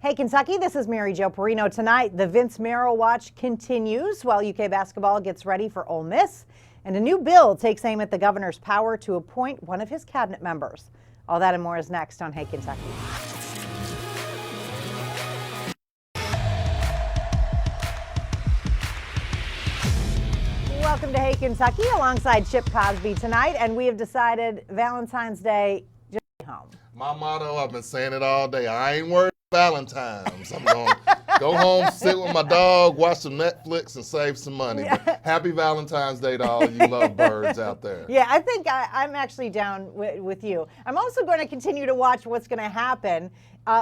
Hey, Kentucky, this is Mary Jo Perino. Tonight, the Vince Marrow watch continues while UK basketball gets ready for Ole Miss. And a new bill takes aim at the governor's power to appoint one of his cabinet members. All that and more is next on Hey, Kentucky. Welcome to Hey, Kentucky, alongside Chip Cosby tonight. And we have decided Valentine's Day, just stay home. My motto, I've been saying it all day. I ain't worried about Valentine's. I'm going to go home, sit with my dog, watch some Netflix, and save some money. But happy Valentine's Day to all you lovebirds out there. Yeah, I think I'm actually down with you. I'm also going to continue to watch what's going to happen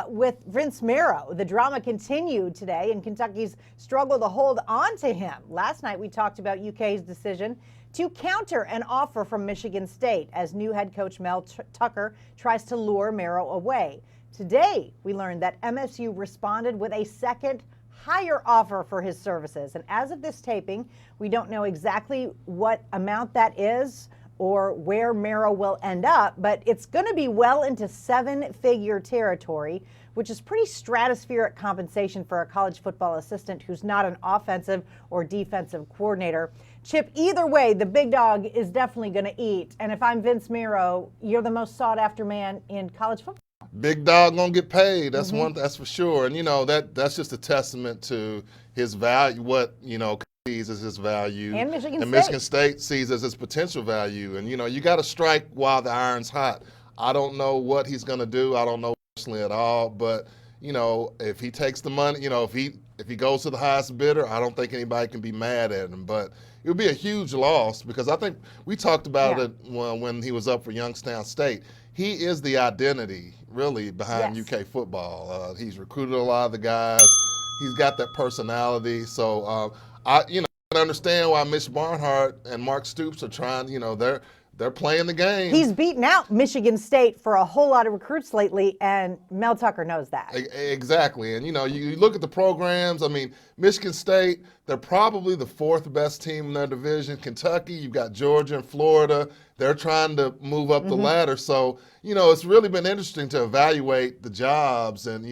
with Vince Marrow. The drama continued today, and Kentucky's struggle to hold on to him. Last night, we talked about UK's decision to counter an offer from Michigan State as new head coach Mel Tucker tries to lure Marrow away. Today, we learned that MSU responded with a second, higher offer for his services. And as of this taping, we don't know exactly what amount that is or where Marrow will end up, but it's going to be well into seven-figure territory, which is pretty stratospheric compensation for a college football assistant who's not an offensive or defensive coordinator. Chip, either way, the big dog is definitely going to eat. And if I'm Vince Marrow, you're the most sought-after man in college football. Big dog gonna get paid. That's that's for sure. And that's just a testament to his value, what sees as his value, and Michigan State sees as his potential value. And you got to strike while the iron's hot. I don't know what he's gonna do. I don't know personally at all. But if he takes the money, if he goes to the highest bidder, I don't think anybody can be mad at him. But it would be a huge loss because I think we talked about it when he was up for Youngstown State. He is the identity, really, behind UK football. He's recruited a lot of the guys. He's got that personality. So I understand why Mitch Barnhart and Mark Stoops are trying. They're playing the game. He's beaten out Michigan State for a whole lot of recruits lately, and Mel Tucker knows that. Exactly. And, you look at the programs. I mean, Michigan State, they're probably the fourth best team in their division. Kentucky, you've got Georgia and Florida. They're trying to move up the ladder. So, it's really been interesting to evaluate the jobs and,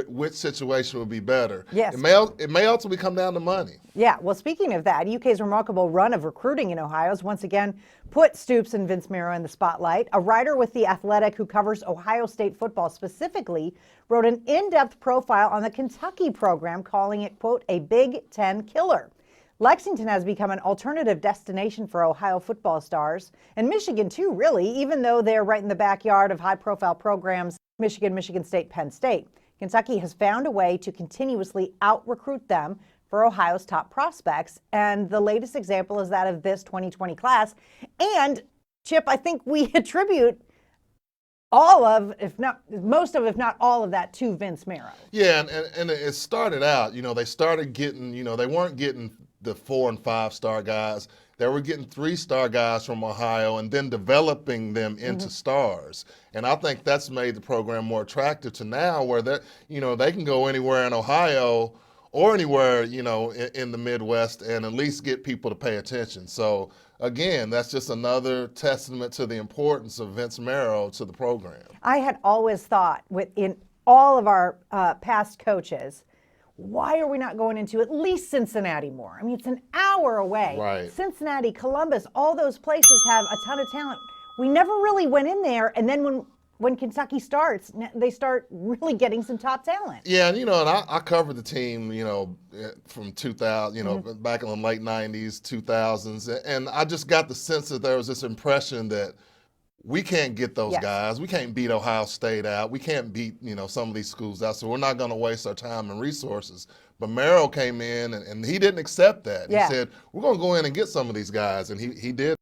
which situation would be better. Yes. It may ultimately come down to money. Yeah. Well, speaking of that, UK's remarkable run of recruiting in Ohio has once again put Stoops and Vince Marrow in the spotlight. A writer with The Athletic who covers Ohio State football specifically wrote an in-depth profile on the Kentucky program, calling it, quote, a Big Ten killer. Lexington has become an alternative destination for Ohio football stars, and Michigan too, really, even though they're right in the backyard of high-profile programs, Michigan, Michigan State, Penn State. Kentucky has found a way to continuously out-recruit them for Ohio's top prospects, and the latest example is that of this 2020 class. And, Chip, I think we attribute all of, if not most of, if not all of that to Vince Marrow. Yeah, and it started out, they started getting, they weren't getting the 4- and 5-star guys. They were getting 3-star guys from Ohio and then developing them into stars. And I think that's made the program more attractive to now where they can go anywhere in Ohio or anywhere, in the Midwest and at least get people to pay attention. So, again, that's just another testament to the importance of Vince Marrow to the program. I had always thought in all of our past coaches, why are we not going into at least Cincinnati more? I mean, it's an hour away. Right. Cincinnati, Columbus, all those places have a ton of talent. We never really went in there, and then when Kentucky starts, they start really getting some top talent. Yeah, and I covered the team, from 2000, back in the late 90s, 2000s, and I just got the sense that there was this impression that we can't get those guys. We can't beat Ohio State out. We can't beat, some of these schools out, so we're not going to waste our time and resources. But Marrow came in, and he didn't accept that. He said, we're going to go in and get some of these guys, and he did.